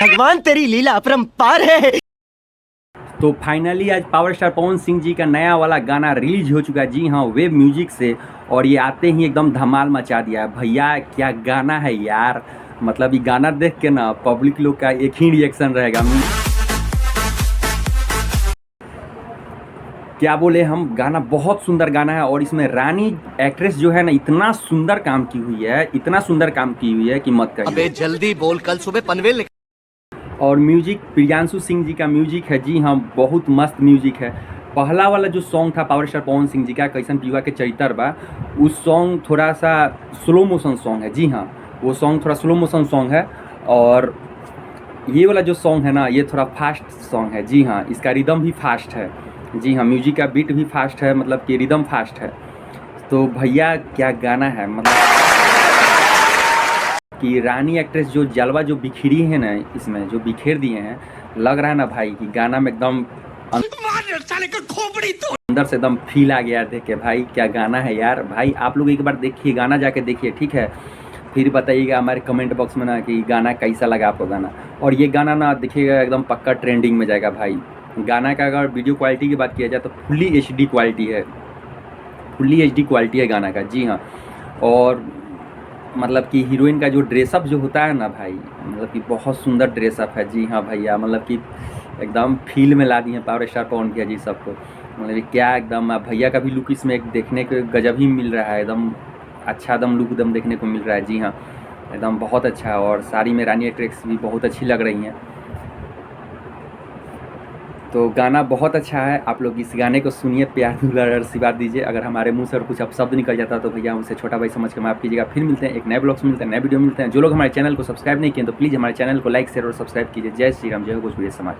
भगवान तेरी लीला अपरंपार है। तो फाइनली आज पावर स्टार पवन सिंह जी का नया वाला गाना रिलीज हो चुका है। जी हाँ, वेब म्यूजिक से। और ये आते ही एकदम धमाल मचा दिया है। भैया क्या गाना है यार, मतलब ये गाना देख के ना पब्लिक लोग का एक ही रिएक्शन रहेगा, क्या बोले हम, गाना बहुत सुंदर गाना है। और इसमें रानी एक्ट्रेस जो है ना इतना सुंदर काम की हुई है, इतना सुंदर काम की हुई है कि मत कहिए। अबे जल्दी बोल, कल सुबह पनवेल। और म्यूजिक प्रियांशु सिंह जी का म्यूजिक है। जी हाँ, बहुत मस्त म्यूजिक है। पहला वाला जो सॉन्ग था पावर स्टार पवन सिंह जी का, कैसन पीवा के चरित्र बा, उस सॉन्ग थोड़ा सा स्लो मोशन सॉन्ग है। जी हाँ, वो सॉन्ग थोड़ा स्लो मोशन सॉन्ग है। और ये वाला जो सॉन्ग है ना, ये थोड़ा फास्ट सॉन्ग है। जी हाँ, इसका रिदम भी फास्ट है। जी हाँ, म्यूजिक का बीट भी फास्ट है, मतलब कि रिदम फास्ट है। तो भैया क्या गाना है, मतलब कि रानी एक्ट्रेस जो जलवा जो बिखरी है ना, इसमें जो बिखेर दिए हैं, लग रहा है ना भाई कि गाना में एकदम अंदर से एकदम फील आ गया देख के। भाई क्या गाना है यार। भाई आप लोग एक बार देखिए, गाना जाके देखिए, ठीक है, फिर बताइएगा हमारे कमेंट बॉक्स में ना कि गाना कैसा लगा आपको गाना। और ये गाना ना देखिएगा एकदम पक्का ट्रेंडिंग में जाएगा भाई। गाना का अगर वीडियो क्वालिटी की बात किया जाए तो फुल्ली एचडी क्वालिटी है, फुल्ली एचडी क्वालिटी है गाना का। जी हाँ, और मतलब कि हीरोइन का जो ड्रेसअप जो होता है ना भाई, मतलब कि बहुत सुंदर ड्रेसअप है। जी हाँ भैया, मतलब कि एकदम फील में ला दिए हैं पावर स्टार पवन भैया जी सबको। मतलब कि क्या एकदम भैया का भी लुक इसमें एक देखने को गजब ही मिल रहा है, एकदम अच्छा एकदम लुक एकदम देखने को मिल रहा है। जी हाँ, एकदम बहुत अच्छा। और साड़ी में रानी एक्ट्रेस भी बहुत अच्छी लग रही हैं। तो गाना बहुत अच्छा है। आप लोग इस गाने को सुनिए, प्यार दुलार आशीर्वाद दीजिए। अगर हमारे मुंह से और कुछ शब्द निकल जाता तो भैया उसे छोटा भाई समझ के माफ़ कीजिएगा। फिर मिलते हैं एक नए ब्लॉग से, मिलते हैं नए वीडियो मिलते हैं। जो लोग हमारे चैनल को सब्सक्राइब नहीं किए तो प्लीज़ हमारे चैनल को लाइक शेयर और सब्सक्राइब कीजिए। जय श्री राम, जय हो भोजपुरी समाज।